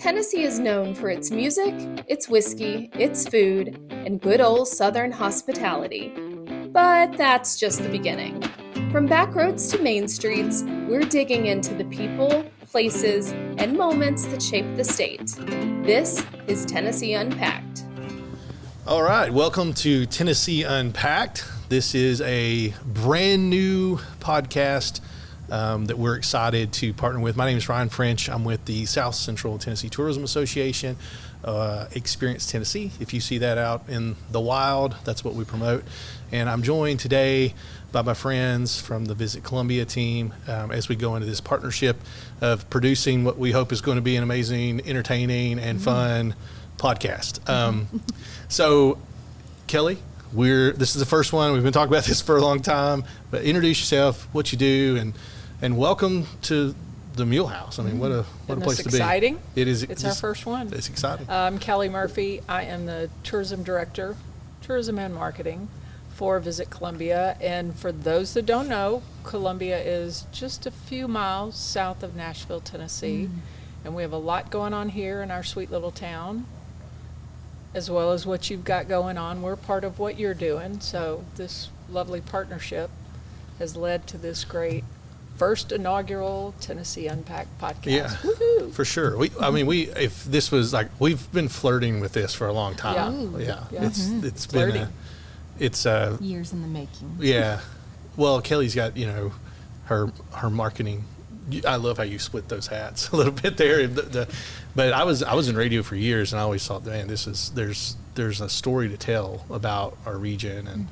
Tennessee is known for its music, its whiskey, its food, and good old Southern hospitality. But that's just the beginning. From back roads to main streets, we're digging into the people, places, and moments that shape the state. This is Tennessee Unpacked. All right, welcome to Tennessee Unpacked. This is a brand new podcast that we're excited to partner with. My name is Ryan French. I'm with the South Central Tennessee Tourism Association, Experience Tennessee. If you see that out in the wild, that's what we promote. And I'm joined today by my friends from the Visit Columbia team as we go into this partnership of producing what we hope is going to be an amazing, entertaining, and fun podcast. So, Kelly, this is the first one. We've been talking about this for a long time, but introduce yourself, what you do, and welcome to the Mulehouse. I mean, what a place to be. Exciting. It is. It's our first one. It's exciting. I'm Kellye Murphy. I am the tourism director, tourism and marketing for Visit Columbia. And for those that don't know, Columbia is just a few miles south of Nashville, Tennessee. And we have a lot going on here in our sweet little town, as well as what you've got going on. We're part of what you're doing. So this lovely partnership has led to this great first inaugural Tennessee Unpacked podcast. Yeah, Woo-hoo. for sure. If this was like, we've been flirting with this for a long time. Yeah. It's Flirting. been years in the making. Yeah. Well, Kelly's got, her marketing. I love how you split those hats a little bit there. But I was in radio for years, and I always thought, man, there's a story to tell about our region, and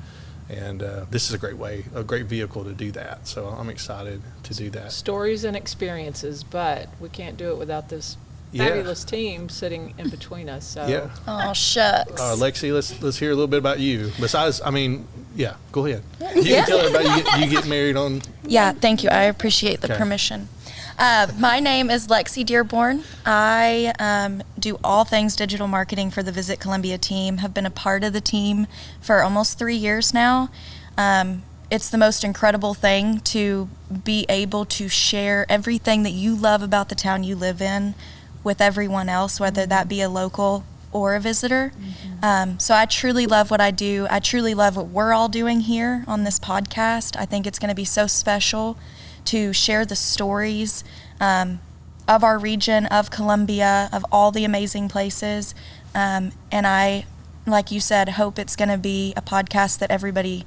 this is a great vehicle to do that. So I'm excited to do that. Stories and experiences, but we can't do it without this fabulous team sitting in between us. So. Yeah. Oh, shucks. Lexie, let's hear a little bit about you. Besides, go ahead. You can tell everybody you get married on. Yeah, thank you. I appreciate the permission. My name is Lexie Dearborn. I do all things digital marketing for the Visit Columbia team, have been a part of the team for almost 3 years now. It's the most incredible thing to be able to share everything that you love about the town you live in with everyone else, whether that be a local or a visitor. So I truly love what I do. I truly love what we're all doing here on this podcast. I think it's going to be so special to share the stories of our region, of Columbia, of all the amazing places. And I, like you said, hope it's going to be a podcast that everybody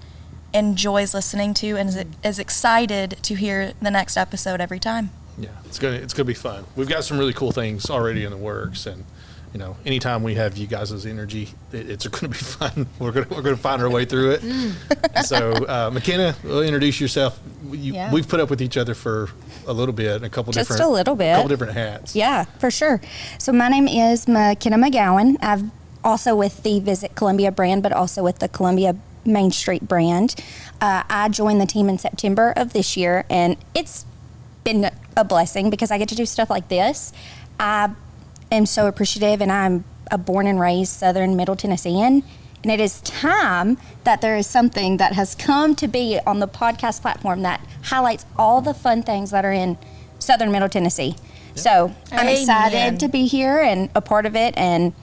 enjoys listening to and is excited to hear the next episode every time. Yeah, it's gonna be fun. We've got some really cool things already in the works, and anytime we have you guys' energy, it's going to be fun. We're gonna find our way through it. So, Makenna, introduce yourself. We've put up with each other for a little bit, a couple different hats. Yeah, for sure. So my name is Makenna McGowan. I've also with the Visit Columbia brand, but also with the Columbia Main Street brand. I joined the team in September of this year, and it's been a blessing because I get to do stuff like this. I am so appreciative, and I'm a born and raised Southern Middle Tennessean, and it is time that there is something that has come to be on the podcast platform that highlights all the fun things that are in Southern Middle Tennessee. Yeah. So I'm excited to be here and a part of it, and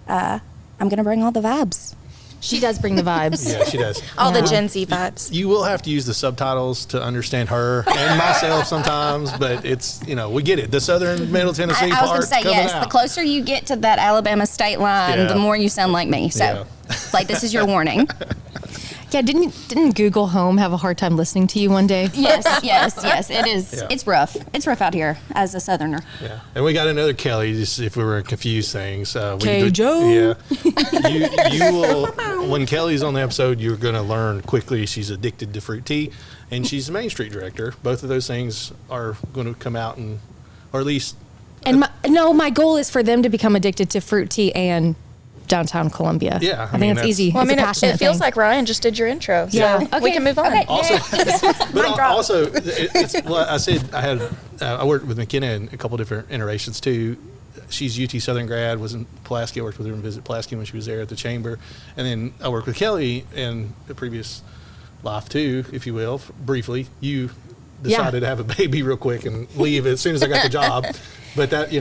I'm going to bring all the vibes. She does bring the vibes. Yeah, she does. All the Gen Z vibes. You will have to use the subtitles to understand her and myself sometimes, but it's, we get it. The Southern Middle Tennessee part. I was going to say, yes, out. The closer you get to that Alabama state line, the more you sound like me. So, this is your warning. Yeah, didn't Google Home have a hard time listening to you one day? Yes. It is. Yeah. It's rough. It's rough out here as a Southerner. Yeah, and we got another Kelly. Just if we were to confuse things, Joe. Yeah, you will. When Kelly's on the episode, you're going to learn quickly. She's addicted to fruit tea, and she's the Main Street director. Both of those things are going to come out, or at least. And my goal is for them to become addicted to fruit tea and downtown Columbia. Yeah, I think it's easy. Well, it feels like Ryan just did your intro. So we can move on. Okay. Also, I said I worked with Makenna in a couple different iterations too. She's UT Southern grad, was in Pulaski. I worked with her in Visit Pulaski when she was there at the chamber, and then I worked with Kelly in the previous life too, if you will, briefly. You decided to have a baby real quick and leave as soon as I got the job. But that,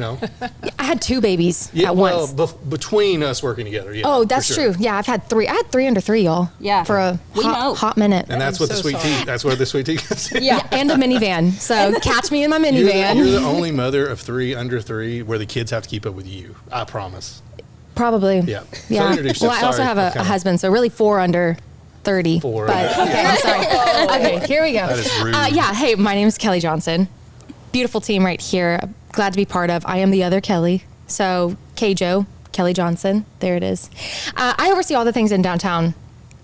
I had 2 babies yeah, at once. Between us working together. Yeah, Oh, that's true. Yeah, I've had 3. I had 3 under 3, y'all. Yeah. For a hot minute. And that's what the sweet tea. That's where the sweet tea comes in. Yeah, and a minivan. So catch me in my You're minivan. the only mother of 3 under 3 where the kids have to keep up with you. I promise. Probably. Yeah. So Yeah. introduce Well, yourself. I also Sorry, have I'm a kinda- husband, so really 4 under 30. 4. But okay, I'm sorry. Okay, here we go. That is rude. Yeah. Hey, my name is Kelli Johnson. Beautiful team right here. Glad to be part of. I am the other Kelly. So Kelli Johnson. There it is. I oversee all the things in downtown.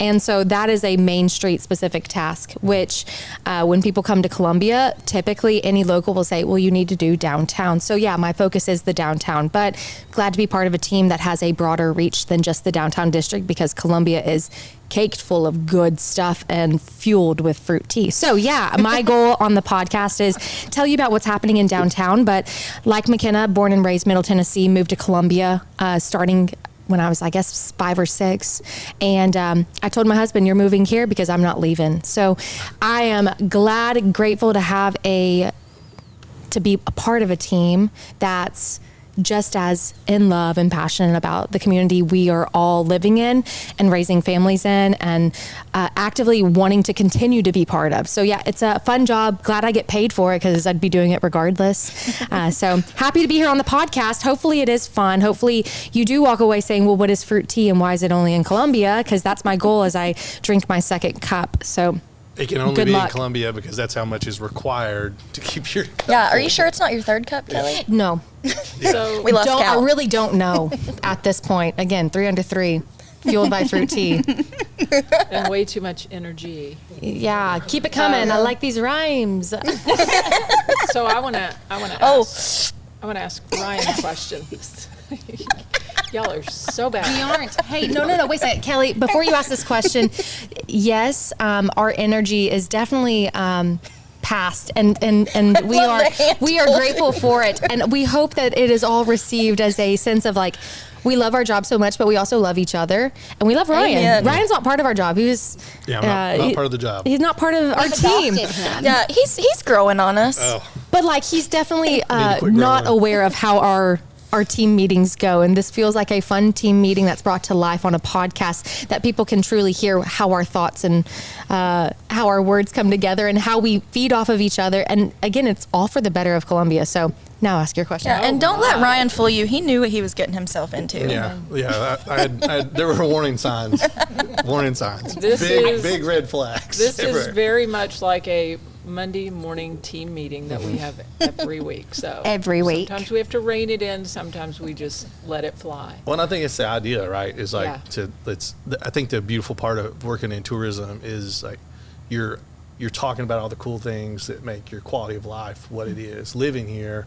And so that is a Main Street specific task, which when people come to Columbia, typically any local will say, well, you need to do downtown. So yeah, my focus is the downtown, but glad to be part of a team that has a broader reach than just the downtown district because Columbia is caked full of good stuff and fueled with fruit tea. So yeah, my goal on the podcast is tell you about what's happening in downtown, but like Makenna, born and raised Middle Tennessee, moved to Columbia starting when I was, I guess, 5 or 6. And I told my husband, you're moving here because I'm not leaving. So I am glad, grateful to be a part of a team that's just as in love and passionate about the community we are all living in and raising families in and actively wanting to continue to be part of. So yeah, it's a fun job. Glad I get paid for it because I'd be doing it regardless. So happy to be here on the podcast. Hopefully it is fun. Hopefully you do walk away saying, well, what is fruit tea and why is it only in Columbia? Because that's my goal as I drink my second cup. So It can only Good be luck. in Columbia because that's how much is required to keep your cup Yeah, are you full. sure it's not your 3rd cup, Kelly? no, So We lost I count. really don't know at this point. Again, 3 under 3, fueled by fruit tea. and way too much energy. Yeah, keep it coming. I like these rhymes. So I want to ask Ryan a question. Y'all are so bad. We aren't. Hey, no. Wait a second, Kelly. Before you ask this question, yes, our energy is definitely past, and we are grateful for it, and we hope that it is all received as a sense of like. We love our job so much, but we also love each other, and we love Ryan. Amen. Ryan's not part of our job. He was. Yeah, I'm not part of the job. He's not part of our team. Yeah, he's growing on us. Oh, But like he's definitely quit not growing. aware of how our team meetings go, and this feels like a fun team meeting that's brought to life on a podcast that people can truly hear how our thoughts and how our words come together and how we feed off of each other. And again, it's all for the better of Columbia. So now ask your question. Yeah, and don't let Ryan fool you. He knew what he was getting himself into. yeah. There were warning signs. Warning signs. This is- big red flags. This is everywhere. very much like a Monday morning team meeting that we have every week. So Every week. sometimes we have to rein it in. Sometimes we just let it fly. Well, and I think it's the idea, right? Is like Yeah. I think the beautiful part of working in tourism is like you're talking about all the cool things that make your quality of life what it is. Living here,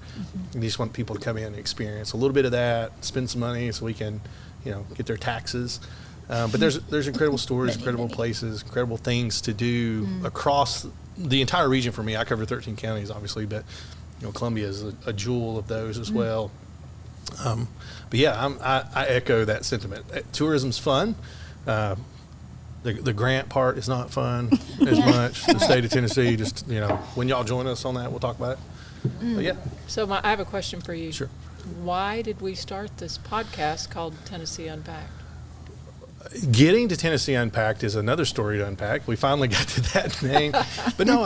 you just want people to come in and experience a little bit of that, spend some money so we can, get their taxes. But there's incredible stories, incredible places, incredible things to do across the entire region. For me, I cover 13 counties, obviously, but Columbia is a jewel of those as well. But yeah, I echo that sentiment. Tourism's fun. The grant part is not fun as much. The state of Tennessee, just when y'all join us on that, we'll talk about it. But yeah, So I have a question for you. Sure. Why did we start this podcast called Tennessee Unpacked? getting to Tennessee Unpacked is another story to unpack. We finally got to that name, but no,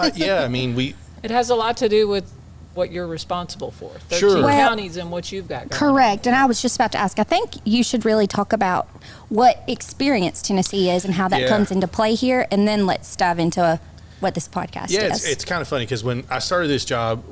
we. It has a lot to do with what you're responsible for. 13 Sure. Well, counties and what you've got going. Correct. And I was just about to ask, I think you should really talk about what experience Tennessee is and how that Yeah. comes into play here. And then let's dive into what this podcast Yeah, is. it's kind of funny because when I started this job,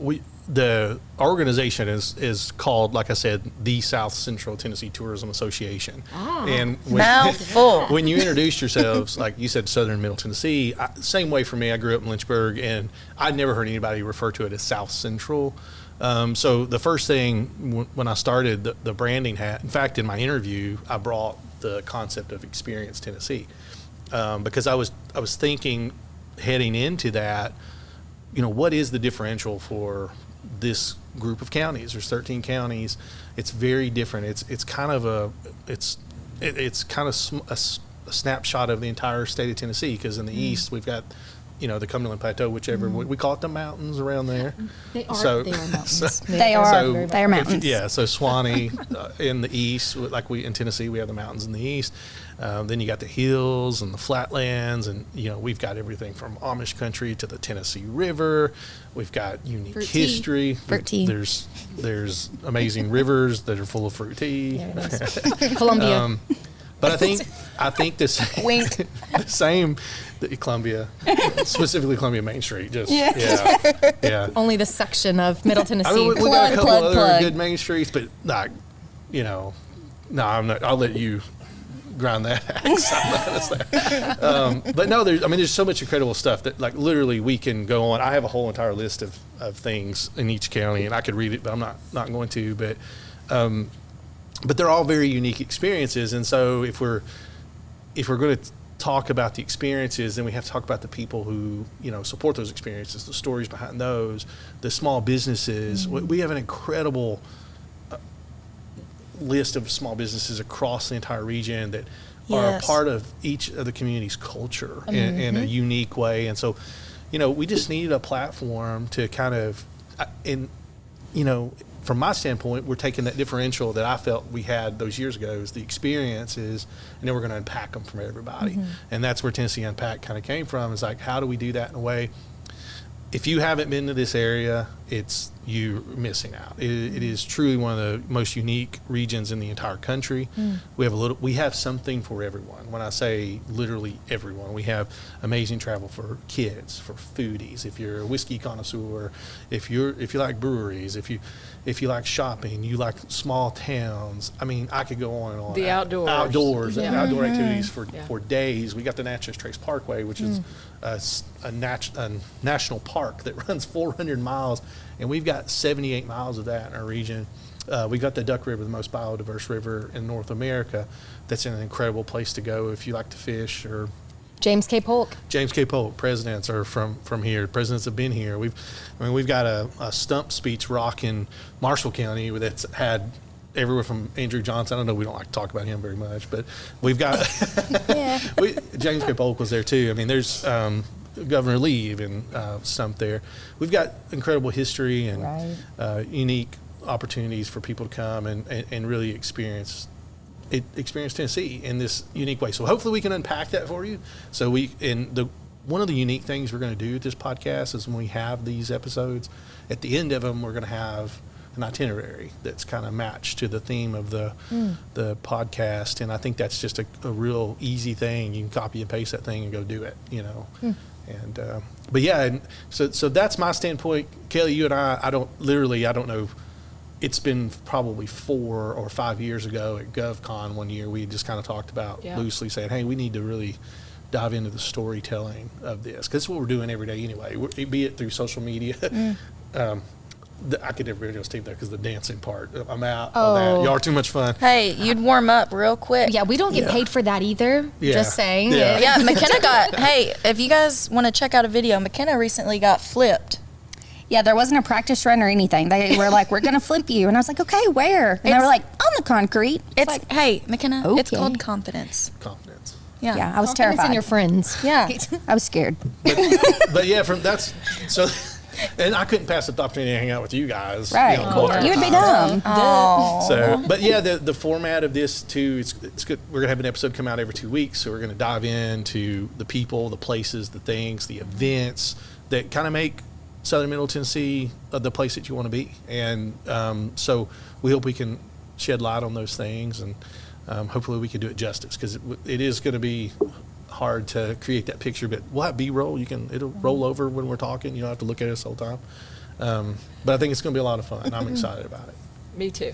the organization is called, like I said, the South Central Tennessee Tourism Association. And Mouthful. when you introduced yourselves, like you said, Southern Middle Tennessee, same way for me. I grew up in Lynchburg, and I'd never heard anybody refer to it as South Central. So the first thing when I started the branding hat, in fact, in my interview, I brought the concept of Experience Tennessee because I was thinking heading into that, what is the differential for this group of counties? There's 13 counties. It's very different. It's kind of a snapshot of the entire state of Tennessee, because in the east we've got the Cumberland Plateau, whichever we call it, the mountains around there. They are mountains. They are mountains. Yeah, so Swanee in the east, like in Tennessee, we have the mountains in the east. Then you got the hills and the flatlands, and we've got everything from Amish country to the Tennessee River. We've got unique Fruit tea. history. Fruit tea. There's amazing rivers that are full of fruit tea. There it is. Columbia. But I think this Wink. the same Columbia, specifically Columbia Main Street. Just yeah. Only the section of Middle Tennessee. I mean, we got a couple Plug. other good main streets, but not, no, I'm not. I'll let you grind that axe. I'm not gonna say. But no, there's so much incredible stuff that like literally we can go on. I have a whole entire list of things in each county, and I could read it, but I'm not going to. But they're all very unique experiences, and so if we're going to talk about the experiences, then we have to talk about the people who support those experiences, the stories behind those, the small businesses. Mm-hmm. We have an incredible list of small businesses across the entire region that are a part of each of the community's culture in a unique way, and so we just needed a platform to kind of from my standpoint, we're taking that differential that I felt we had those years ago, is the experiences, and then we're going to unpack them for everybody. And that's where Tennessee Unpacked kind of came from. It's like, how do we do that in a way? If you haven't been to this area, you're missing out. It is truly one of the most unique regions in the entire country. We have something for everyone. When I say literally everyone, we have amazing travel for kids, for foodies. If you're a whiskey connoisseur, if you like breweries, if you like shopping, you like small towns. I mean, I could go on and on. The outdoors. Outdoor activities for days. We got the Natchez Trace Parkway, which is a national park that runs 400 miles, and we've got 78 miles of that in our region. We got the Duck River, the most biodiverse river in North America. That's an incredible place to go if you like to fish. Or James K. Polk. Presidents are from here. Presidents have been here. We've got a stump speech rock in Marshall County that's had everywhere from Andrew Johnson. I don't know, we don't like to talk about him very much, but we've got James K. Polk was there too. I mean, there's Governor Lee even stumped there. We've got incredible history and unique opportunities for people to come and really experience Tennessee in this unique way. So hopefully we can unpack that for you. So one of the unique things we're going to do with this podcast is when we have these episodes, at the end of them, we're going to have an itinerary that's kind of matched to the theme of the podcast. And I think that's just a real easy thing. You can copy and paste that thing and go do it, And, but yeah, and so that's my standpoint. Kelly, you and I don't know. It's been probably 4 or 5 years ago at GovCon one year. We just kind of talked about loosely saying, hey, we need to really dive into the storytelling of this, because it's what we're doing every day anyway, be it through social media. I could never be able to team that because the dancing part, I'm out on that. Y'all are too much fun. Hey, you'd warm up real quick. Yeah, we don't get paid for that either. Yeah. Just saying. Yeah, Makenna hey, if you guys want to check out a video, Makenna recently got flipped. Yeah, there wasn't a practice run or anything. They were like, we're going to flip you. And I was like, okay, where? And they were like, on the concrete. It's like, hey, Makenna, it's okay. called confidence. Confidence. Yeah. Yeah, I was Confidence terrified. in your friends. Yeah. I was scared. But yeah, and I couldn't pass up the opportunity to hang out with you guys. Right. You would be dumb. Oh. So, but yeah, the format of this too, it's good. We're gonna have an episode come out every 2 weeks, so we're gonna dive into the people, the places, the things, the events that kind of make Southern Middle Tennessee the place that you want to be. And so we hope we can shed light on those things, and hopefully we can do it justice, because it is going to be hard to create that picture, but we'll have B-roll. It'll roll over when we're talking. You don't have to look at us the whole time. But I think it's going to be a lot of fun. I'm excited about it. Me too.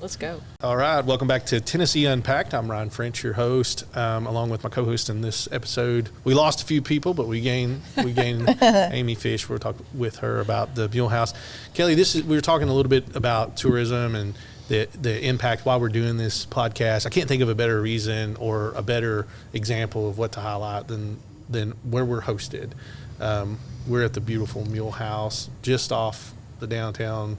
Let's go. All right. Welcome back to Tennessee Unpacked. I'm Ryan French, your host, along with my co-host in this episode. We lost a few people, but we gained Amy Fish. We'll talk with her about the Mulehouse. Kelly, we were talking a little bit about tourism and the impact while we're doing this podcast. I can't think of a better reason or a better example of what to highlight than where we're hosted. We're at the beautiful Mulehouse, just off the downtown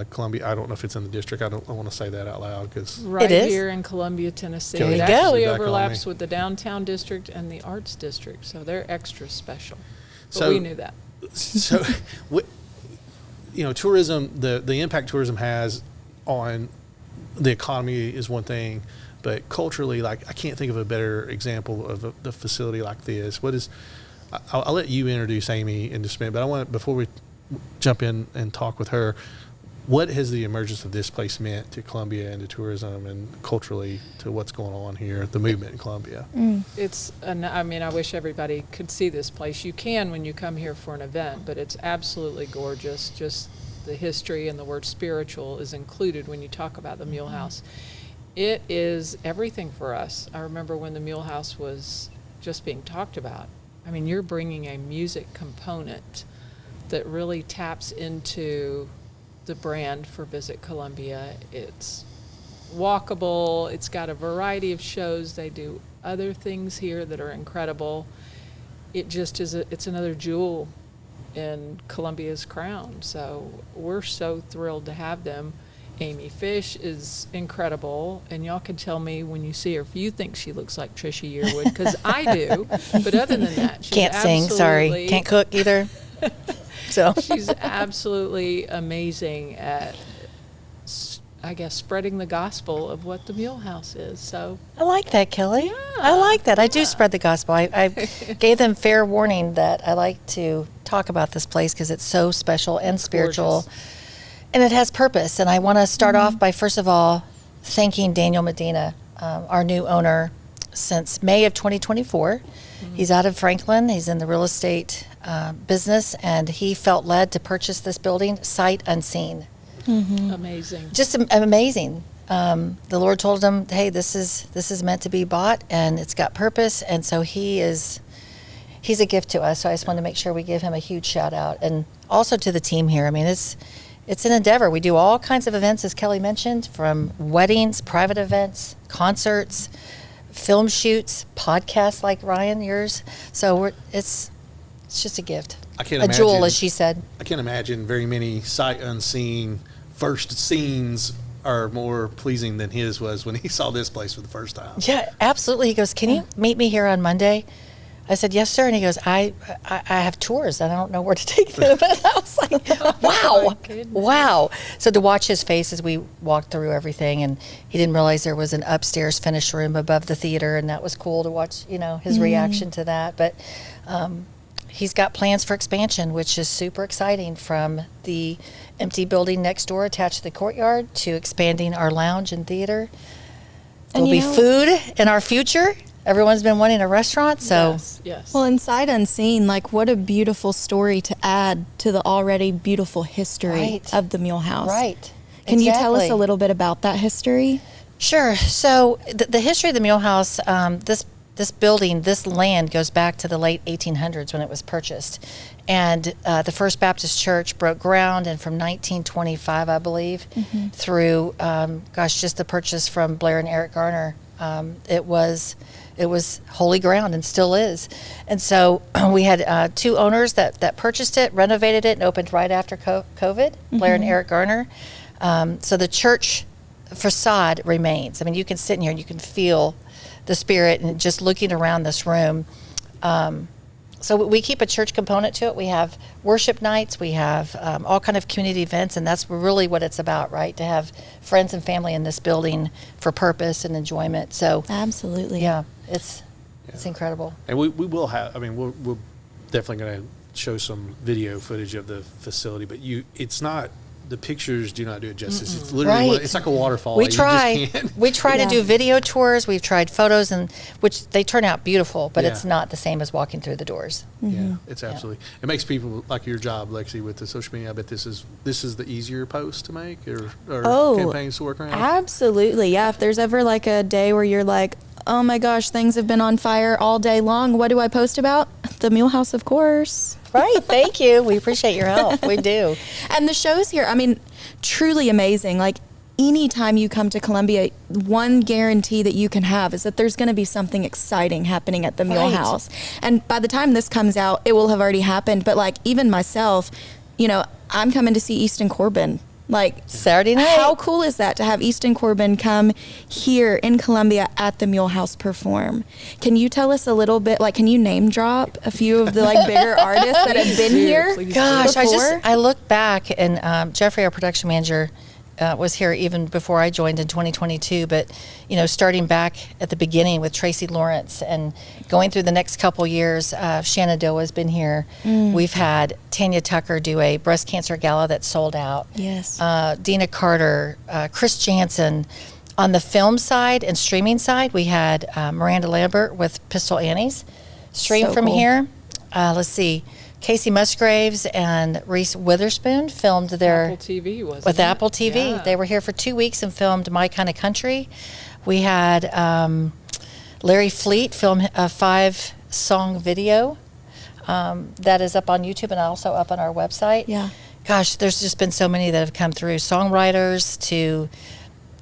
Columbia. I don't know if it's in the district. I want to say that out loud because Right It is? here in Columbia, Tennessee. There It you go. actually Back on overlaps me. with the downtown district and the arts district, so they're extra special. But So- we knew that. so tourism, the impact tourism has on the economy is one thing, but culturally, like I can't think of a better example of the facility like this. I'll let you introduce Amy in just a minute, but I want, before we jump in and talk with her, what has the emergence of this place meant to Columbia and to tourism and culturally to what's going on here, the movement in Columbia? I wish everybody could see this place. You can when you come here for an event, but it's absolutely gorgeous. Just the history and the word spiritual is included when you talk about the Mulehouse. It is everything for us. I remember when the Mulehouse was just being talked about. I mean, you're bringing a music component that really taps into the brand for Visit Columbia. It's walkable. It's got a variety of shows. They do other things here that are incredible. It just is it's another jewel in Columbia's crown. So we're so thrilled to have them. Amy Fish is incredible, and y'all can tell me when you see her if you think she looks like Trisha Yearwood, because I do. But other than that, she's Can't sing, sorry. Can't cook either. So She's absolutely amazing at, I guess, spreading the gospel of what the Mulehouse is. So I like that, Kelly. I like that. I do spread the gospel. I gave them fair warning that I like to talk about this place because it's so special and spiritual. gorgeous. And it has purpose. And I want to start off by, first of all, thanking Daniel Medina, our new owner, since May of 2024. He's out of Franklin. He's in the real estate business, and he felt led to purchase this building sight unseen. Amazing. Just amazing. The Lord told him, "Hey, this is meant to be bought, and it's got purpose." And so he's a gift to us. So I just wanted to make sure we give him a huge shout out, and also to the team here. I mean, it's an endeavor. We do all kinds of events, as Kelly mentioned, from weddings, private events, concerts, film shoots, podcasts like Ryan, yours. So it's just a gift. I can't a imagine, jewel, as she said. I can't imagine very many sight unseen first scenes are more pleasing than his was when he saw this place for the first time. Yeah, absolutely. He goes, "Can you meet me here on Monday?" I said, "Yes, sir." And he goes, I have tours and I don't know where to take them." And I was like, wow, wow. So to watch his face as we walked through everything, and he didn't realize there was an upstairs finished room above the theater, and that was cool to watch, his reaction to that. But he's got plans for expansion, which is super exciting, from the empty building next door attached to the courtyard to expanding our lounge and theater. And There'll be food in our future. Everyone's been wanting a restaurant, so Yes. Well, and sight unseen, like what a beautiful story to add to the already beautiful history Right. of the Mulehouse. right. Can you tell us Exactly. a little bit about that history? Sure. So the history of the Mulehouse, this building, this land goes back to the late 1800s when it was purchased. And the First Baptist Church broke ground, and from 1925, I believe, through, just the purchase from Blair and Eric Garner, it was holy ground and still is. And so we had two owners that purchased it, renovated it, and opened right after COVID, Blair and Eric Garner. So the church facade remains. I mean, you can sit in here and you can feel the spirit, and just looking around this room. So we keep a church component to it. We have worship nights. We have all kind of community events, and that's really what it's about, right? To have friends and family in this building for purpose and enjoyment. So Absolutely. yeah, it's incredible. And we will have, we're definitely going to show some video footage of the facility, but it's not, the pictures do not do it justice. It's literally, Right. it's like a waterfall. We You just try. can't- We try to do video tours. We've tried photos, and which they turn out beautiful, but Yeah. it's not the same as walking through the doors. Yeah, it's absolutely. It makes people like your job, Lexie, with the social media. I bet this is the easier post to make or campaigns to work around. Absolutely. Yeah. If there's ever like a day where you're like, oh my gosh, things have been on fire all day long, what do I post about? The Mulehouse, of course. Right. Thank you. We appreciate your help. We do. And the shows here, truly amazing. Like anytime you come to Columbia, one guarantee that you can have is that there's going to be something exciting happening at the Mulehouse. And by the time this comes out, it will have already happened. But like even myself, I'm coming to see Easton Corbin Like Saturday night. How cool is that to have Easton Corbin come here in Columbia at the Mulehouse perform? Can you tell us a little bit, like, can you name drop a few of the like bigger artists that have been here? Gosh, before? I look back and Jeffrey, our production manager, was here even before I joined in 2022, but starting back at the beginning with Tracy Lawrence and going through the next couple years, Shenandoah has been here. We've had Tanya Tucker do a breast cancer gala that sold out. Yes. Dina Carter, Chris Jansen. On the film side and streaming side, we had Miranda Lambert with Pistol Annie's stream So from cool. here. Let's see. Casey Musgraves and Reese Witherspoon filmed their Apple TV, wasn't with it? Apple TV. Yeah. They were here for 2 weeks and filmed My Kind of Country. We had Larry Fleet film a 5-song video that is up on YouTube and also up on our website. Yeah. Gosh, there's just been so many that have come through. Songwriters to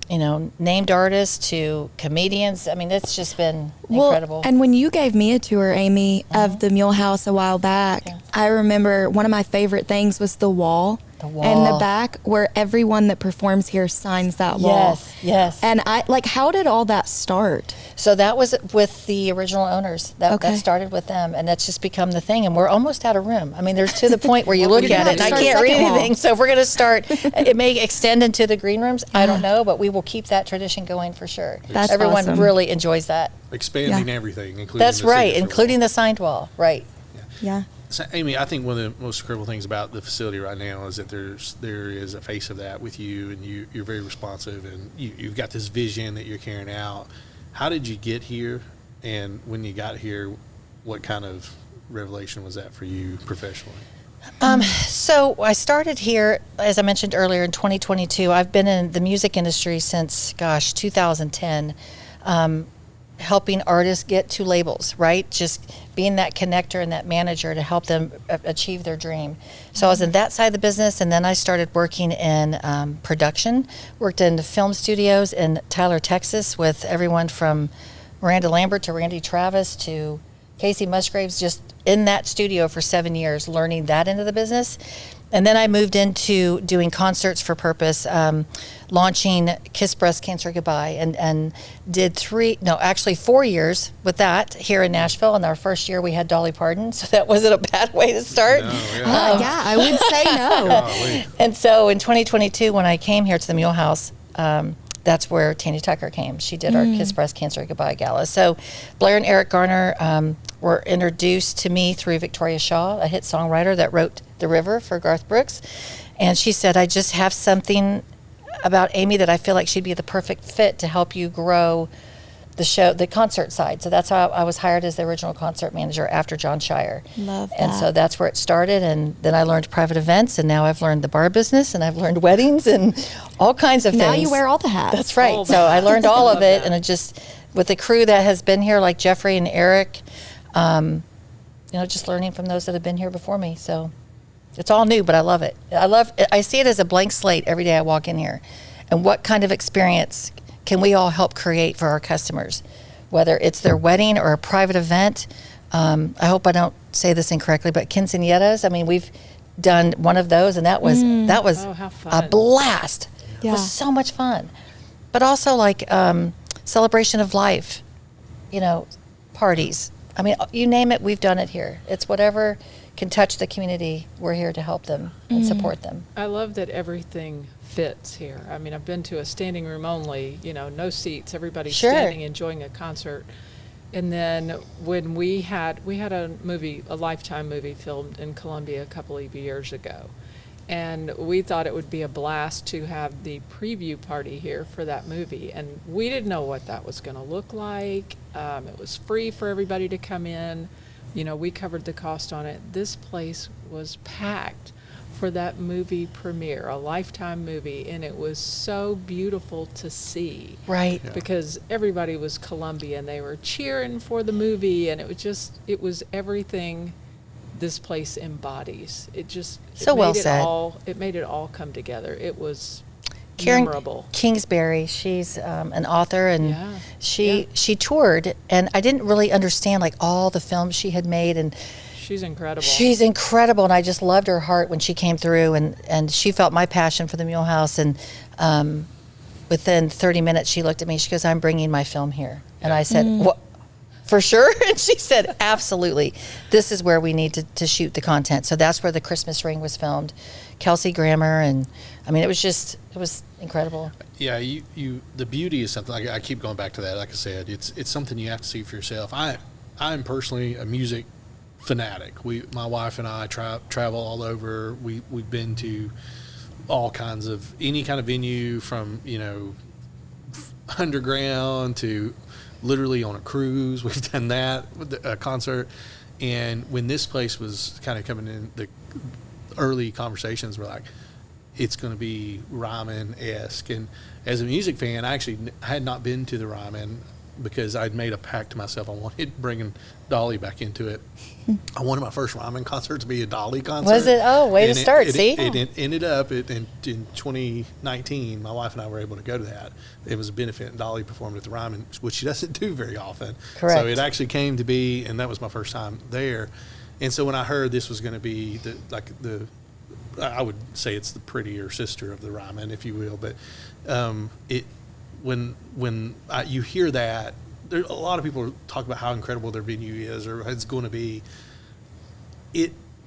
named artists to comedians. I mean, it's just been incredible. And when you gave me a tour, Amy, of the Mulehouse a while back, I remember one of my favorite things was the wall. In the back where everyone that performs here signs that wall. Yes. And how did all that start? So that was with the original owners. That Okay. started with them, and that's just become the thing. And we're almost out of room. I mean, there's to the point where you look at it, and I start can't read second wall. anything. So if we're going to start, it may extend into the green rooms. I don't know, but we will keep that tradition going for sure. That's Everyone awesome. really enjoys that. Expanding Yeah. everything, including That's the right, signature including wall. the signed wall. Right. Yeah. So, Amy, I think one of the most incredible things about the facility right now is that there is a face of that with you, and you're very responsive, and you've got this vision that you're carrying out. How did you get here? And when you got here, what kind of revelation was that for you professionally? So I started here, as I mentioned earlier, in 2022. I've been in the music industry since, 2010, helping artists get to labels, right? Just being that connector and that manager to help them achieve their dream. So I was in that side of the business, and then I started working in production, worked in the film studios in Tyler, Texas, with everyone from Miranda Lambert to Randy Travis to Casey Musgraves, just in that studio for 7 years, learning that into the business. And then I moved into doing concerts for purpose, launching Kiss Breast Cancer Goodbye, and did 4 years with that here in Nashville. And our first year we had Dolly Parton, so that wasn't a bad way to start. No, yeah. Yeah, I would say no. Golly. And so in 2022, when I came here to the Mulehouse, that's where Tanya Tucker came. She did our Kiss Breast Cancer Goodbye Gala. So Blair and Eric Garner were introduced to me through Victoria Shaw, a hit songwriter that wrote The River for Garth Brooks. And she said, I just have something about Amy that I feel like she'd be the perfect fit to help you grow the show, the concert side. So that's how I was hired as the original concert manager after John Shire. Love And that. so that's where it started. And then I learned private events, and now I've learned the bar business, and I've learned weddings and all kinds of Now things. you wear all the hats. That's right. All So that. I learned all of Love it, that. and it just, with the crew that has been here, like Jeffrey and Eric, just learning from those that have been here before me. So it's all new, but I love it. I see it as a blank slate every day I walk in here. And what kind of experience can we all help create for our customers? Whether it's their wedding or a private event. I hope I don't say this incorrectly, but quinceañeras, I mean, we've done one of those, and that was Oh, how a fun. blast. It Yeah. was so much fun. But also like celebration of life, parties. I mean, you name it, we've done it here. It's whatever can touch the community. We're here to help them and support them. I love that everything fits here. I mean, I've been to a standing room only, no seats, everybody's Sure. standing enjoying a concert. And then when we had a Lifetime movie filmed in Columbia a couple of years ago. And we thought it would be a blast to have the preview party here for that movie. And we didn't know what that was going to look like. It was free for everybody to come in. We covered the cost on it. This place was packed for that movie premiere, a Lifetime movie, and it was so beautiful to see. Right. Because everybody was Columbia, and they were cheering for the movie, and it was everything this place embodies. So well said. It made it all come together. It was Karen memorable. Kingsbury, she's an author, and Yeah. she toured, and I didn't really understand like all the films she had made, and She's incredible. She's incredible, and I just loved her heart when she came through, and she felt my passion for the Mulehouse, and within 30 minutes she looked at me, she goes, I'm bringing my film here. And I said, what, for sure? And she said, absolutely. This is where we need to shoot the content. So that's where the Christmas Ring was filmed. Kelsey Grammer, and I mean, it was incredible. Yeah, the beauty is something, I keep going back to that. Like I said, it's something you have to see for yourself. I'm personally a music fanatic. My wife and I travel all over. We've been to all kinds of, any kind of venue, from, underground to literally on a cruise. We've done that with a concert. And when this place was kind of coming in, the early conversations were like, it's going to be Ryman-esque. And as a music fan, I had not been to the Ryman because I'd made a pact to myself. I wanted bringing Dolly back into it. I wanted my first Ryman concert to be a Dolly concert. Was it? Oh, way to start, see? It ended up in 2019, my wife and I were able to go to that. It was a benefit, and Dolly performed at the Ryman, which she doesn't do very often. Correct. So it actually came to be, and that was my first time there. And so when I heard this was going to be I would say it's the prettier sister of the Ryman, if you will, but when you hear that, there a lot of people talk about how incredible their venue is or it's going to be.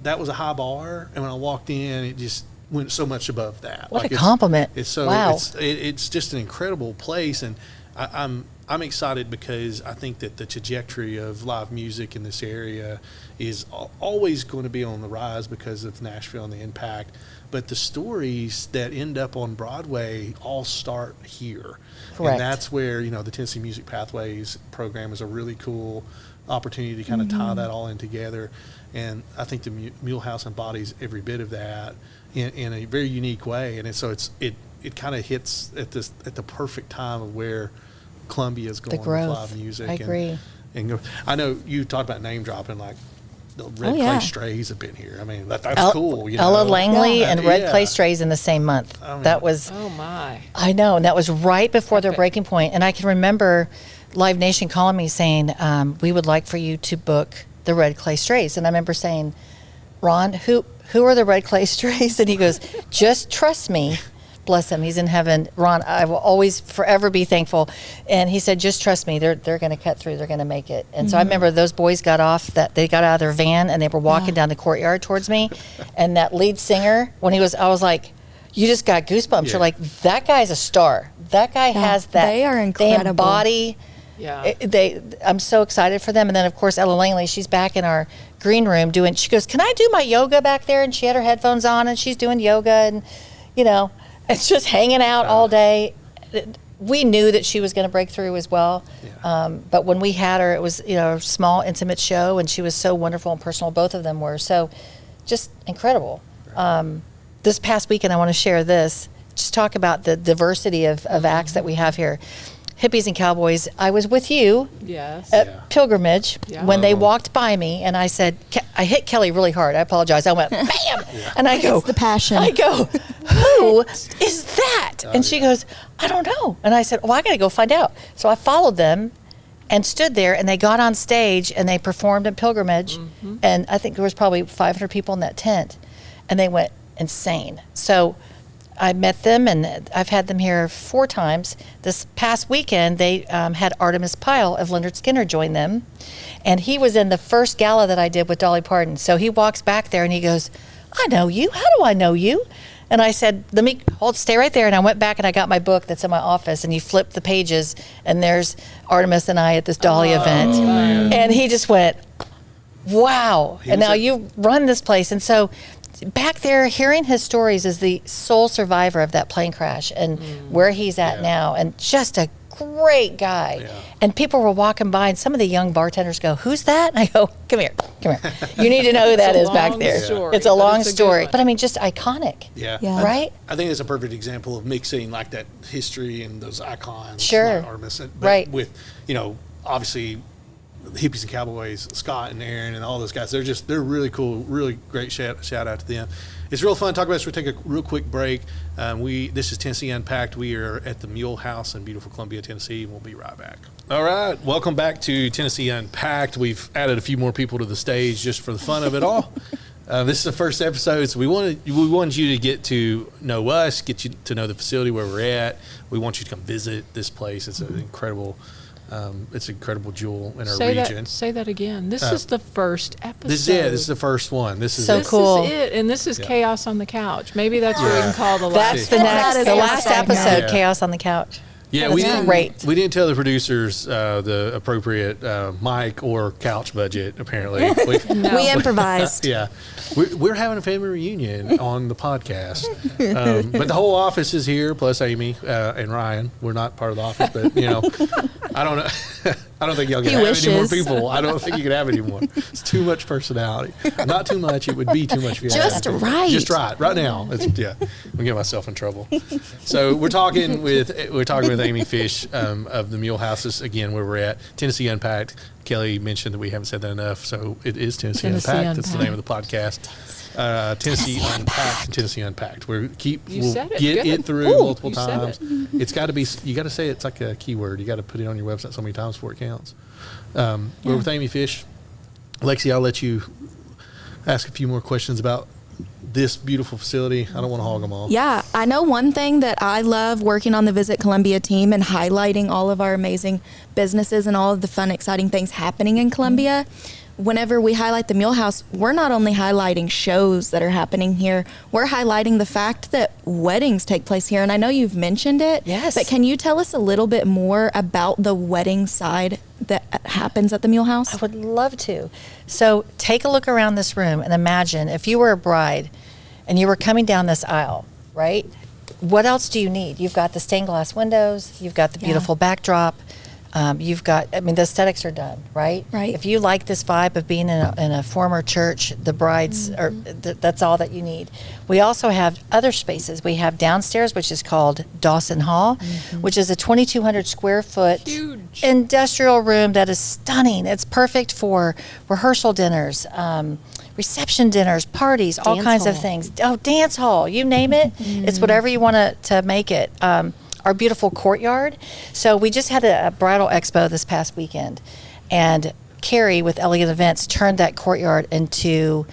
That was a high bar, and when I walked in, it just went so much above that. What a compliment! It's so wow. It's just an incredible place, and I'm excited because I think that the trajectory of live music in this area is always going to be on the rise because of Nashville and the impact. But the stories that end up on Broadway all start here. Correct. And that's where, the Tennessee Music Pathways program is a really cool opportunity to kind of tie that all in together. And I think the Mulehouse embodies every bit of that in a very unique way. And so it kind of hits at the perfect time of where Columbia is going with live music. I agree. And I know you talked about name dropping, like the Red Clay Strays have been here. I mean, that's cool. Ella Langley and Red Clay Strays in the same month. That was. Oh my! I know, and that was right before their breaking point. And I can remember Live Nation calling me saying, "We would like for you to book the Red Clay Strays." And I remember saying, "Ron, who are the Red Clay Strays?" And he goes, "Just trust me." Bless him. He's in heaven. Ron, I will always forever be thankful. And he said, just trust me. They're going to cut through. They're going to make it. And so I remember those boys got they got out of their van and they were walking down the courtyard towards me. And that lead singer, I was like, you just got goosebumps. Yeah. You're like, that guy's a star. That guy has that. They are incredible. They embody. Yeah. I'm so excited for them. And then, of course, Ella Langley, she's back in our green room she goes, can I do my yoga back there? And she had her headphones on and she's doing yoga and, it's just hanging out all day. We knew that she was going to break through as well. Yeah. But when we had her, it was, a small, intimate show, and she was so wonderful and personal. Both of them were. So just incredible. This past weekend, I want to share this. Just talk about the diversity of acts that we have here. Hippies and Cowboys. I was with you at Pilgrimage when they walked by me, and I said, I hit Kelly really hard. I apologize. I went, bam! And I go, it's the passion. I go, who is that? And she goes, I don't know. And I said, I got to go find out. So I followed them and stood there, and they got on stage, and they performed at Pilgrimage, and I think there was probably 500 people in that tent, and they went insane. So I met them, and I've had them here 4 times. This past weekend, they had Artemis Pyle of Lynyrd Skynyrd join them, and he was in the first gala that I did with Dolly Parton. So he walks back there, and he goes, I know you. How do I know you? And I said, stay right there. And I went back, and I got my book that's in my office, and you flip the pages, and there's Artemis and I at this Dolly event. Man. And he just went, wow. And now you run this place. And so back there, hearing his stories as the sole survivor of that plane crash and where he's at now, and just a great guy. Yeah. And people were walking by, and some of the young bartenders go, who's that? And I go, come here. You need to know who that is back there. Story, it's a long story. But I mean, just iconic. Yeah. Right? I think it's a perfect example of mixing like that history and those icons. Sure. Artemis, but right. with, obviously Hippies and Cowboys, Scott and Aaron and all those guys. They're really cool. Really great shout out to them. It's real fun to talk about this. We'll take a real quick break. This is Tennessee Unpacked. We are at the Mulehouse in beautiful Columbia, Tennessee, and we'll be right back. All right, welcome back to Tennessee Unpacked. We've added a few more people to the stage just for the fun of it all. This is the first episode, so we wanted you to get to know us, get you to know the facility where we're at. We want you to come visit this place. It's an incredible jewel in our region. Say that again. This is the first episode. This is the first one. This is so cool. This is it, and this is Chaos on the Couch. Maybe that's what we can call the last. That's the last episode, Yeah. Chaos on the Couch. Yeah, we great. didn't tell the producers the appropriate mic or couch budget. Apparently, We improvised. Yeah, we're having a family reunion on the podcast, but the whole office is here, plus Amy and Ryan. We're not part of the office, but I don't know. I don't think y'all can have any more people. I don't think you can have any more. It's too much personality. Not too much. It would be too much if you Just had right. Just right now. I'm getting myself in trouble. So we're talking with Amy Fish of the Mulehouse. This is, again, where we're at. Tennessee Unpacked. Kellye mentioned that we haven't said that enough, so it is Tennessee Unpacked. That's the name of the podcast. Tennessee Unpacked and Tennessee Unpacked. We'll get it through multiple times. It's got to be. You got to say it's like a keyword. You got to put it on your website so many times before it counts. We're with Amy Fish. Lexie, I'll let you ask a few more questions about this beautiful facility. I don't want to hog them all. Yeah, I know one thing that I love working on the Visit Columbia team and highlighting all of our amazing businesses and all of the fun, exciting things happening in Columbia. Whenever we highlight the Mulehouse, we're not only highlighting shows that are happening here, we're highlighting the fact that weddings take place here. And I know you've mentioned it. Yes. But can you tell us a little bit more about the wedding side that happens at the Mulehouse? I would love to. So take a look around this room and imagine if you were a bride and you were coming down this aisle, right? What else do you need? You've got the stained glass windows. You've got the beautiful backdrop. You've got, the aesthetics are done, right? Right. If you like this vibe of being in a former church, the brides are, that's all that you need. We also have other spaces. We have downstairs, which is called Dawson Hall, which is a 2,200 square foot Huge. industrial room that is stunning. It's perfect for rehearsal dinners, reception dinners, parties, all kinds of things. Oh, dance hall, you name it. It's whatever you want to make it. Our beautiful courtyard. So we just had a bridal expo this past weekend, and Carrie with Elegant Events turned that courtyard into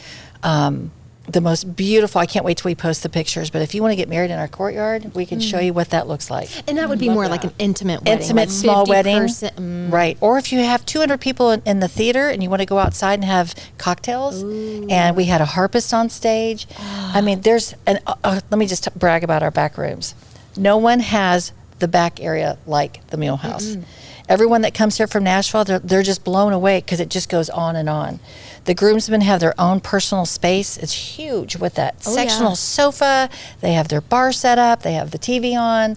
the most beautiful. I can't wait till we post the pictures, but if you want to get married in our courtyard, we can show you what that looks like. And that would be more like an intimate wedding. Intimate, like small 50 wedding. person. Right. Or if you have 200 people in the theater and you want to go outside and have cocktails, and we had a harpist on stage. I mean, let me just brag about our back rooms. No one has the back area like the Mulehouse. Everyone that comes here from Nashville, they're just blown away because it just goes on and on. The groomsmen have their own personal space. It's huge with that sectional sofa. They have their bar set up. They have the TV on.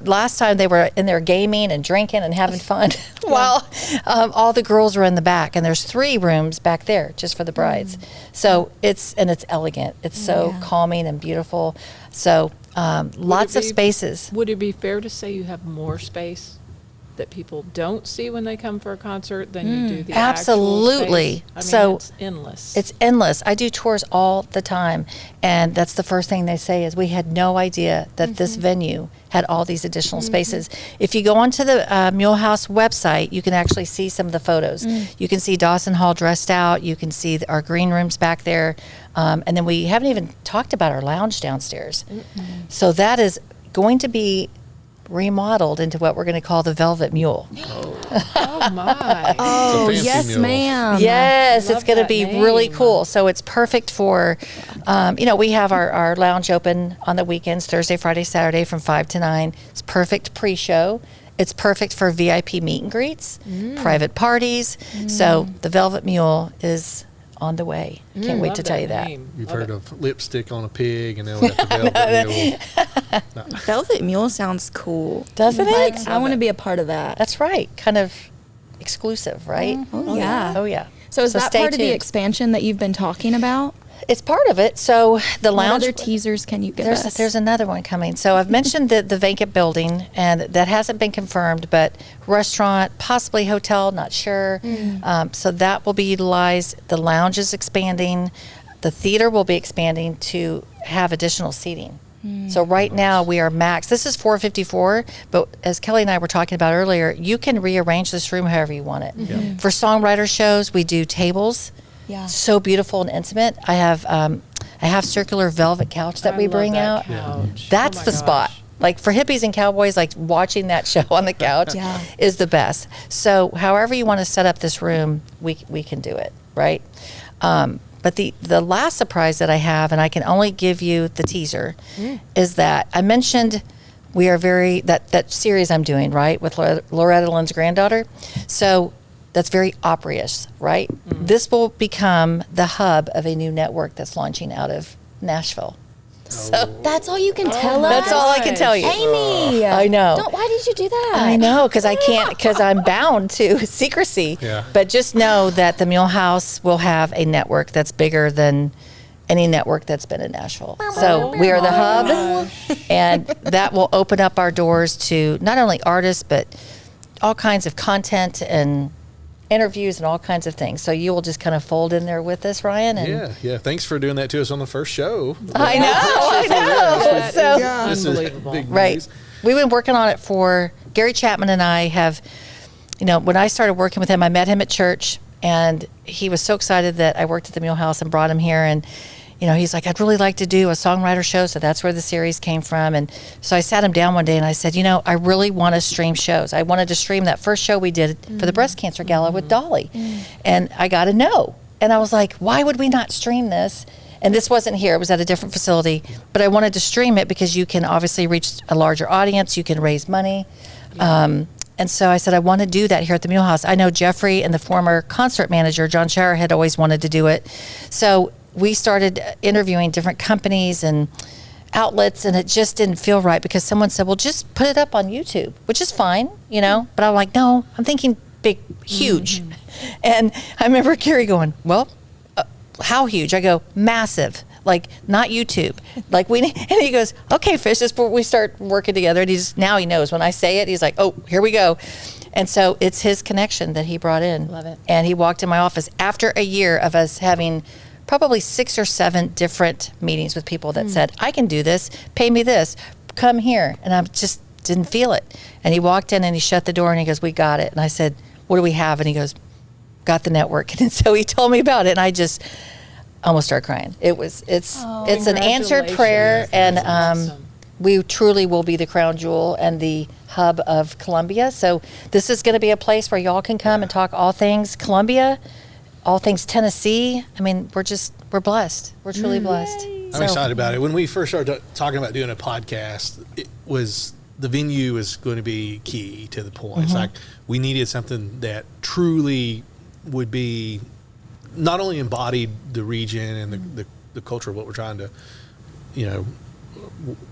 Last time they were in there gaming and drinking and having fun while all the girls were in the back. And there's 3 rooms back there just for the brides. So it's elegant. It's so calming and beautiful. So lots of spaces. Would it be fair to say you have more space that people don't see when they come for a concert than you do the Absolutely. actual space? So it's endless. It's endless. I do tours all the time, and that's the first thing they say is we had no idea that this venue had all these additional spaces. If you go onto the Mulehouse website, you can actually see some of the photos. You can see Dawson Hall dressed out. You can see our green rooms back there. And then we haven't even talked about our lounge downstairs. So that is going to be remodeled into what we're going to call the Velvet Mule. Oh my. Oh, It's a fancy yes, mule. ma'am. Yes, Love it's going to that be name. really cool. So it's perfect for, we have our lounge open on the weekends, Thursday, Friday, Saturday from 5 to 9. It's perfect pre-show. It's perfect for VIP meet and greets, private parties. So the Velvet Mule is on the way. Can't wait Love to tell you that. name. You've Love heard it. of lipstick on a pig, and then we got the velvet mule. Velvet Mule sounds cool. Doesn't Like, it? I want to be a part of that. That's right. Kind of exclusive, right? Oh, yeah. Oh, yeah. So is that stay part of the tuned. expansion that you've been talking about? it's part of it. So the What lounge. other teasers can you give us? There's another one coming. So I've mentioned the vacant building, and that hasn't been confirmed, but restaurant, possibly hotel, not sure. So that will be utilized. The lounge is expanding. The theater will be expanding to have additional seating. So right now we are max. This is 454, but as Kelly and I were talking about earlier, you can rearrange this room however you want it. For songwriter shows, we do tables. Yeah. So beautiful and intimate. I have circular velvet couch that we bring out. Couch. That's Oh my the spot. gosh. Like for hippies and cowboys, like watching that show on the couch Yeah. is the best. So however you want to set up this room, we can do it, right? But the last surprise that I have, and I can only give you the teaser, is that I mentioned we are that series I'm doing, right, with Loretta Lynn's granddaughter. So that's very opera-ish, right? This will become the hub of a new network that's launching out of Nashville. So That's all you can tell us? that's all I can tell you. Amy! I know. Why did you do that? I know, because I can't, because I'm bound to secrecy. Yeah. But just know that the Mulehouse will have a network that's bigger than any network that's been in Nashville. So we are the hub, and that will open up our doors to not only artists, but all kinds of content and interviews and all kinds of things. So you will just kind of fold in there with us, Ryan. And Yeah. Thanks for doing that to us on the first show. I know. So This is Unbelievable. big right. news. We've been working on it for Gary Chapman and I have, when I started working with him, I met him at church, and he was so excited that I worked at the Mulehouse and brought him here. And, he's like, I'd really like to do a songwriter show. So that's where the series came from. And so I sat him down one day and I said, I really want to stream shows. I wanted to stream that first show we did for the breast cancer gala with Dolly. And I got a no. And I was like, why would we not stream this? And this wasn't here. It was at a different facility. But I wanted to stream it because you can obviously reach a larger audience. You can raise money. And so I said, I want to do that here at the Mulehouse. I know Jeffrey and the former concert manager, John Shire, had always wanted to do it. So we started interviewing different companies and outlets, and it just didn't feel right because someone said, well, just put it up on YouTube, which is fine, But I'm like, no, I'm thinking big, huge. And I remember Gary going, well, how huge? I go, massive. Like, not YouTube. Like, and he goes, okay, Fish, this before we start working together. And now he knows when I say it, he's like, oh, here we go. And so it's his connection that he brought in. Love it. And he walked in my office after a year of us having probably 6 or 7 different meetings with people that said, I can do this, pay me this, come here. And I just didn't feel it. And he walked in and he shut the door and he goes, we got it. And I said, what do we have? And he goes, got the network. And so he told me about it, and I just almost started crying. It's an answered prayer, and awesome. we truly will be the crown jewel and the hub of Columbia. So this is going to be a place where y'all can come and talk all things Columbia, all things Tennessee. I mean, we're blessed. We're truly blessed. I'm excited about it. When we first started talking about doing a podcast, the venue was going to be key to the point. It's like we needed something that truly would be not only embodied the region and the culture of what we're trying to,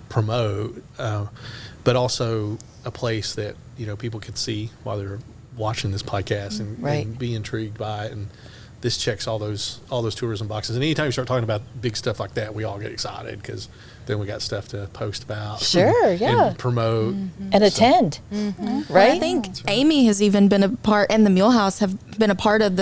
promote, but also a place that people could see while they're watching this podcast and be intrigued by it. And this checks all those tourism boxes. And anytime you start talking about big stuff like that, we all get excited because then we got stuff to post about. Sure, yeah. And promote. And attend, right? I think Amy has even been a part, and the Mulehouse have been a part of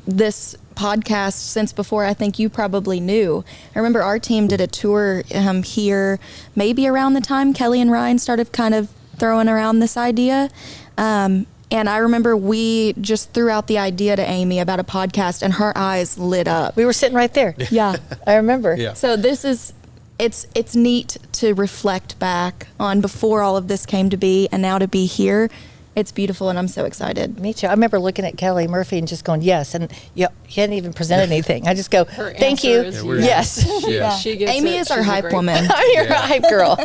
this podcast since before I think you probably knew. I remember our team did a tour here maybe around the time Kelly and Ryan started kind of throwing around this idea. And I remember we just threw out the idea to Amy about a podcast, and her eyes lit up. We were sitting right there. Yeah. I remember. Yeah. So this is, it's neat to reflect back on before all of this came to be, and now to be here. It's beautiful, and I'm so excited. Me too. I remember looking at Kellye Murphy and just going, yes. And he hadn't even presented anything. I just go, Her thank answer you. is Yes. Yeah. She gets Amy it. is our She's a hype great woman. I'm your hype girl.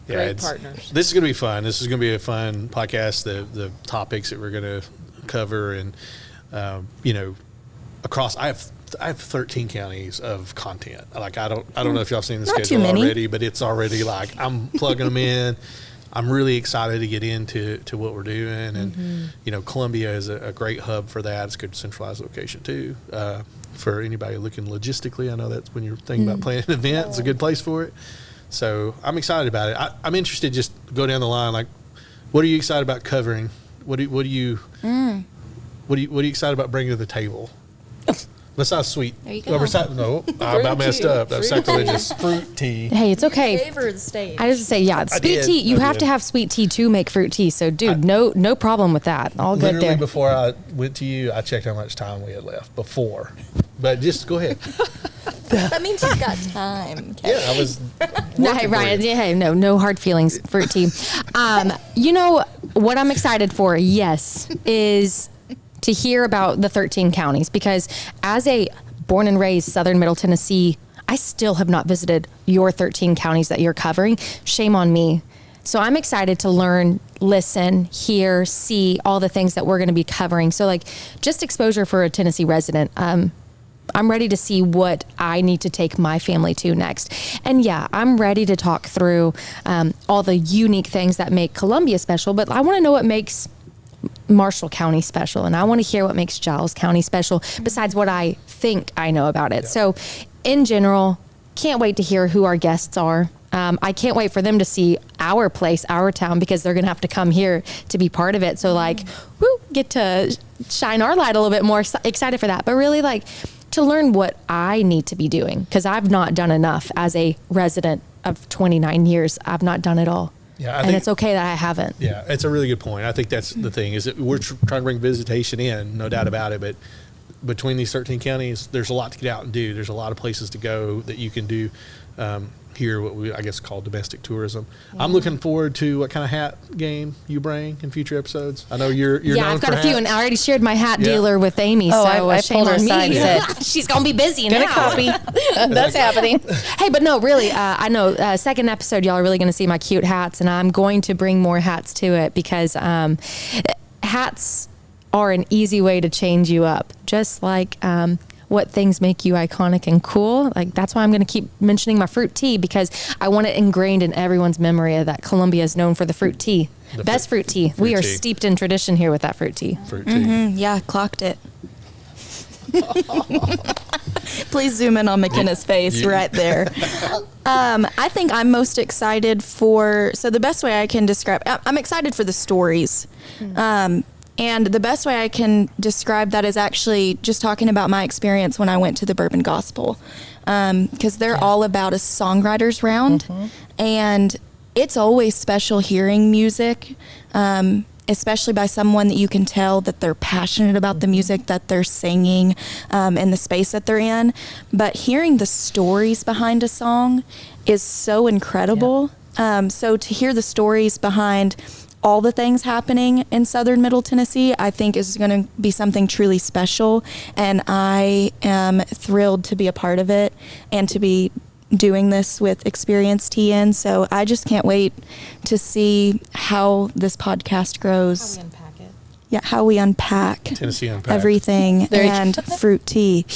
Great partners. This is going to be fun. This is going to be a fun podcast. The topics that we're going to cover, and across. I have 13 counties of content. Like I don't know if y'all seen the Not schedule too many. already, but it's already like I'm plugging them in. I'm really excited to get into what we're doing. And, Columbia is a great hub for that. It's a good centralized location too. For anybody looking logistically, I know that's when you're thinking about planning an event, it's a good place for it. So I'm excited about it. I'm interested, just go down the line. Like, what are you excited about covering? What are you excited about bringing to the table? Besides sweet. There you go. No, I about messed up. That was sacrilegious. Fruit tea. Hey, it's okay. Favor the stage. I just say, sweet tea. You have to have sweet tea to make fruit tea. So, dude, no problem with that. All good there. Literally, before I went to you, I checked how much time we had left before. But just go ahead. That means you've got time. Okay. Yeah, I was. No, hey, Ryan. Hey, no hard feelings. Fruit tea. What I'm excited for, yes, is to hear about the 13 counties, because as a born and raised Southern Middle Tennessee, I still have not visited your 13 counties that you're covering. Shame on me. So I'm excited to learn, listen, hear, see all the things that we're going to be covering. So like just exposure for a Tennessee resident. I'm ready to see what I need to take my family to next. And yeah, I'm ready to talk through all the unique things that make Columbia special, but I want to know what makes Marshall County special, and I want to hear what makes Giles County special besides what I think I know about it. Yeah. So in general, can't wait to hear who our guests are. I can't wait for them to see our place, our town, because they're going to have to come here to be part of it. So get to shine our light a little bit more. Excited for that. But really to learn what I need to be doing, because I've not done enough as a resident of 29 years. I've not done it all. Yeah, and it's okay that I haven't. Yeah, it's a really good point. I think that's the thing, is that we're trying to bring visitation in, no doubt about it. But between these 13 counties, there's a lot to get out and do. There's a lot of places to go that you can do here, what we, I guess, call domestic tourism. Yeah. I'm looking forward to what kind of hat game you bring in future episodes. I know you're known I've got for a few, hats. And I already shared my hat dealer with Amy. Oh, so I shame pulled her on aside me. and said, she's gonna be busy get now. a copy. That's happening. Hey, but no, really, I know. Second episode, y'all are really going to see my cute hats, and I'm going to bring more hats to it, because hats are an easy way to change you up, just like what things make you iconic and cool. Like, that's why I'm going to keep mentioning my fruit tea, because I want it ingrained in everyone's memory that Columbia is known for the fruit tea. Best fruit tea. We are steeped in tradition here with that fruit tea. Fruit tea. Yeah, clocked it. Please zoom in on McKenna's face right there. I think I'm most excited so the best way I can describe, I'm excited for the stories. And the best way I can describe that is actually just talking about my experience when I went to the Bourbon Gospel, because they're all about a songwriters round, and it's always special hearing music, especially by someone that you can tell that they're passionate about the music that they're singing, and the space that they're in. But hearing the stories behind a song is so incredible. Yeah. So to hear the stories behind all the things happening in Southern Middle Tennessee, I think is going to be something truly special. And I am thrilled to be a part of it and to be doing this with experienced TN. So I just can't wait to see how this podcast grows. How we unpack it. Yeah, how we unpack Tennessee Unpacked. everything and fruit tea.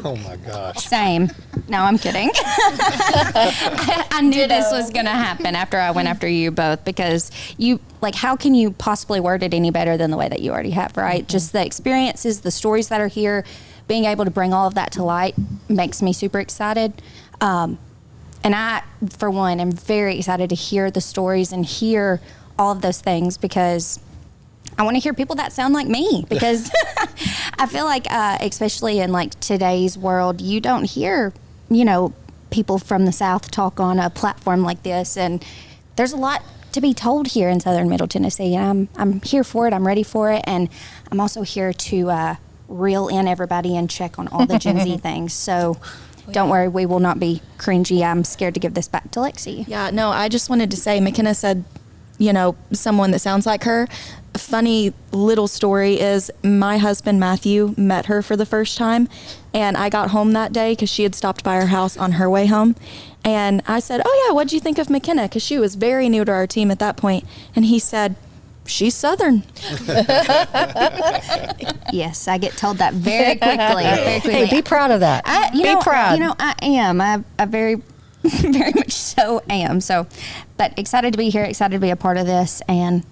Oh my gosh. Same. No, I'm kidding. I knew this was going to happen after I went after you both, because how can you possibly word it any better than the way that you already have, right? Just the experiences, the stories that are here, being able to bring all of that to light makes me super excited. And I, for one, am very excited to hear the stories and hear all of those things, because I want to hear people that sound like me, because I feel like, especially in today's world, you don't hear, people from the South talk on a platform like this. And there's a lot to be told here in Southern Middle Tennessee. And I'm here for it. I'm ready for it. And I'm also here to reel in everybody and check on all the Gen Z things. So don't worry, we will not be cringy. I'm scared to give this back to Lexie. Yeah, no, I just wanted to say, Makenna said, someone that sounds like her. A funny little story is my husband, Matthew, met her for the first time, and I got home that day because she had stopped by our house on her way home. And I said, "Oh yeah, what'd you think of Makenna?" Because she was very new to our team at that point. And he said, "She's Southern." Yes, I get told that very quickly. Hey, be proud of that. Be proud. I am. I have a very very much so am. So, but excited to be here, excited to be a part of this. And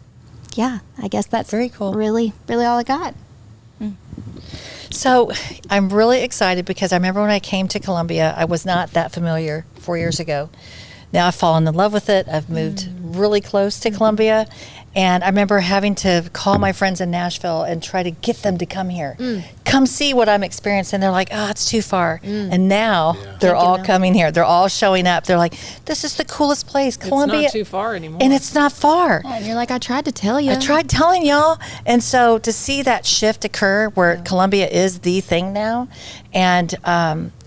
yeah, I guess that's very cool. Really, really all I got. So I'm really excited because I remember when I came to Columbia, I was not that familiar 4 years ago. Now I've fallen in love with it. I've moved really close to Columbia. And I remember having to call my friends in Nashville and try to get them to come here. Come see what I'm experiencing. They're like, oh, it's too far. And now they're all coming here. They're all showing up. They're like, this is the coolest place. Columbia. It's not too far anymore. And it's not far. And you're like, I tried to tell you. I tried telling y'all. And so to see that shift occur where Columbia is the thing now. And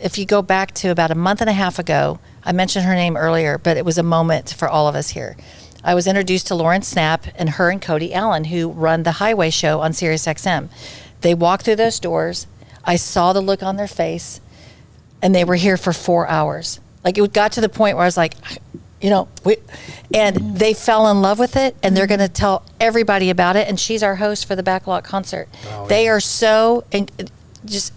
if you go back to about a month and a half ago, I mentioned her name earlier, but it was a moment for all of us here. I was introduced to Lauren Snapp and her and Cody Allen, who run the Highway Show on SiriusXM. They walked through those doors. I saw the look on their face, and they were here for 4 hours. Like, it got to the point where I was like, and they fell in love with it, and they're going to tell everybody about it. And she's our host for the Backlot concert. They are so just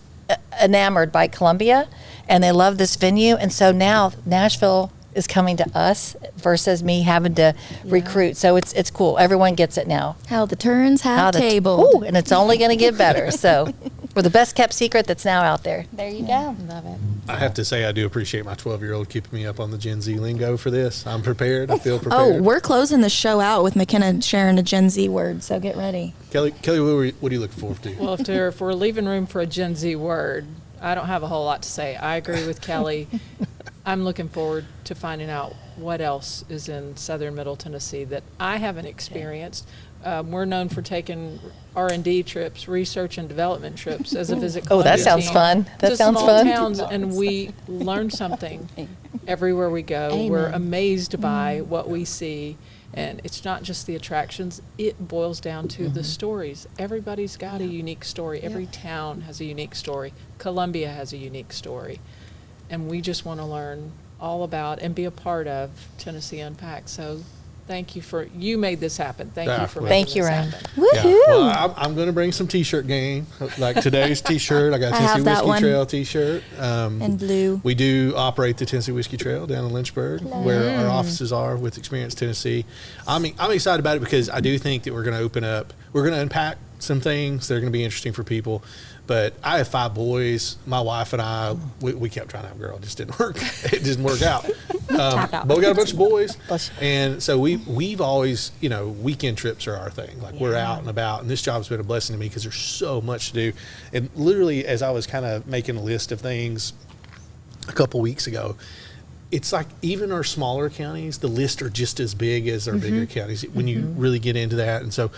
enamored by Columbia, and they love this venue. And so now Nashville is coming to us versus me having to recruit. So it's cool. Everyone gets it now. How the turns have tabled. And it's only going to get better. So we're the best kept secret that's now out there. There you go. Love it. I have to say I do appreciate my 12-year-old keeping me up on the Gen Z lingo for this. I'm prepared. I feel Oh, prepared. we're closing the show out with Makenna sharing a Gen Z word, so get ready. Kelly, what do you look forward to? Well, if we're leaving room for a Gen Z word, I don't have a whole lot to say. I agree with Kelly. I'm looking forward to finding out what else is in southern Middle Tennessee that I haven't experienced. We're known for taking R&D trips, research and development trips as a Visit Columbia that sounds team fun. That to sounds small fun. towns, and we learn something everywhere we go. We're amazed by what we see. And it's not just the attractions, it boils down to the stories. Everybody's got a unique story. Every town has a unique story. Columbia has a unique story. And we just want to learn all about and be a part of Tennessee Unpacked. So thank you you made this happen. Thank you for making this Ryan. happen. Yeah. Well, I'm going to bring some T-shirt game. Like today's T-shirt, I got a Tennessee Whiskey Trail T-shirt. And blue. We do operate the Tennessee Whiskey Trail down in Lynchburg, where our offices are with Experience Tennessee. I'm excited about it because I do think that we're going to open up. We're going to unpack some things that are going to be interesting for people. But I have 5 boys. My wife and I, we kept trying to have a girl. It just didn't work. It didn't work out. But we got a bunch of boys. And so we've always, weekend trips are our thing. Like we're out and about. And this job's been a blessing to me because there's so much to do. And literally, as I was kind of making a list of things a couple weeks ago, it's like even our smaller counties, the lists are just as big as our bigger counties when you really get into that. And so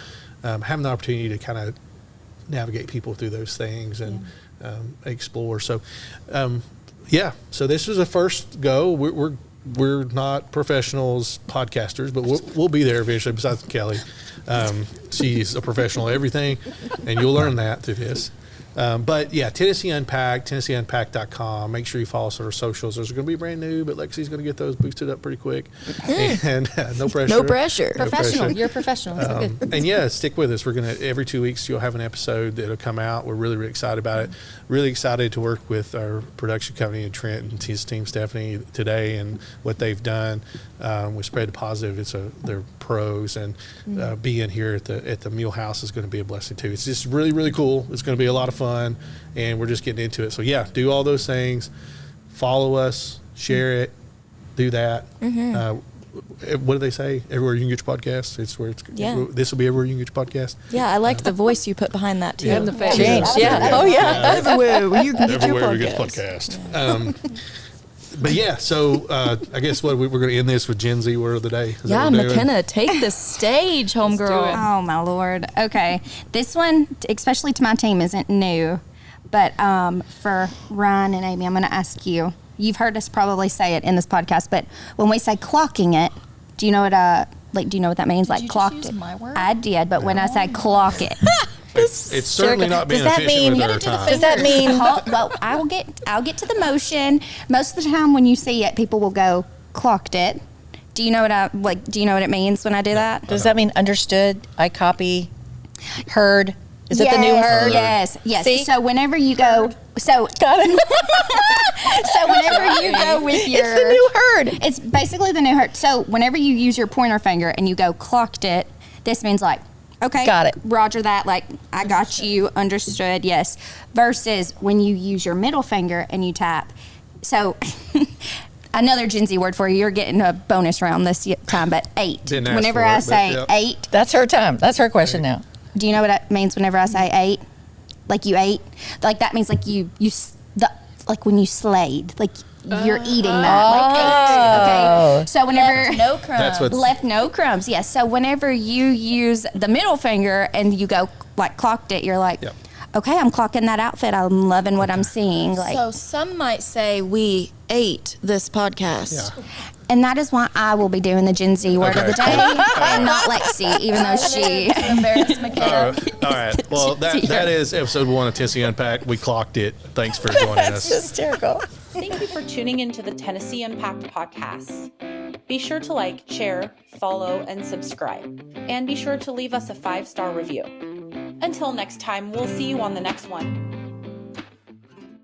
having the opportunity to kind of navigate people through those things and explore. So, so this was a first go. We're not professionals podcasters, but we'll be there eventually. Besides Kelly, she's a professional at everything, and you'll learn that through this. But yeah, Tennessee Unpacked, TennesseeUnpacked.com. Make sure you follow us on our socials. Those are going to be brand new, but Lexie's going to get those boosted up pretty quick. And no pressure. No pressure. Professional. You're a professional. So good. And yeah, stick with us. We're going to, every 2 weeks, you'll have an episode that'll come out. We're really, really excited about it. Really excited to work with our production company and Trent and his team, Stephanie, today and what they've done. We spread the positive. They're pros, and being here at the Mulehouse is going to be a blessing too. It's just really, really cool. It's going to be a lot of fun. And we're just getting into it. So yeah, do all those things. Follow us, share it, do that. What do they say? Everywhere you can get your podcast. It's where it's. Yeah. This will be everywhere you can get your podcast. Yeah, I liked the voice you put behind that too. And the face. Yeah. Oh, yeah. Everywhere you can get your Everywhere we podcast. get podcast. But yeah, so I guess we're going to end this with Gen Z word of the day. Is Yeah, that what we're doing? Makenna, take the stage, homegirl. Oh, my Lord. Okay. This one, especially to my team, isn't new. But for Ryan and Amy, I'm going to ask you. You've heard us probably say it in this podcast, but when we say clocking it, do you know what do you know what that means? Like Did you clocked just it. use my word? I did, but when I say clock it, It's certainly not being Does that efficient mean- with our time. Does that mean well, I'll get to the motion. Most of the time when you see it, people will go clocked it. Do you know what do you know what it means when I do that? does that mean understood? I copy, heard. Is it the new heard? Yes. See? So whenever you go, so Got it. So whenever you go with your, It's the new herd. it's basically the new herd. So whenever you use your pointer finger and you go clocked it, this means like, okay, Got it. Roger that. Like, I got you, understood, yes. Versus when you use your middle finger and you tap. So another Gen Z word for you. You're getting a bonus round this time, but 8. Didn't ask Whenever for I it, but say yep. 8, That's her time. That's her question now. do you know what that means whenever I say 8? Like you ate? Like that means like like when you slayed. Like you're eating that. Like 8. Okay. So whenever No crumbs. That's what. left no crumbs. Yes. So whenever you use the middle finger and you go like clocked it, you're like, Yep. okay, I'm clocking that outfit. I'm loving what I'm seeing. Like, So some might say we ate this podcast. Yeah. and that is why I will be doing the Gen Z word of the Okay. day and not Lexie, even though she. Embarrass Makenna. All right. Well, that is episode 1 of Tennessee Unpacked. We clocked it. Thanks for joining us. Hysterical. Thank you for tuning into the Tennessee Unpacked podcast. Be sure to like, share, follow, and subscribe. And be sure to leave us a 5-star review. Until next time, we'll see you on the next one.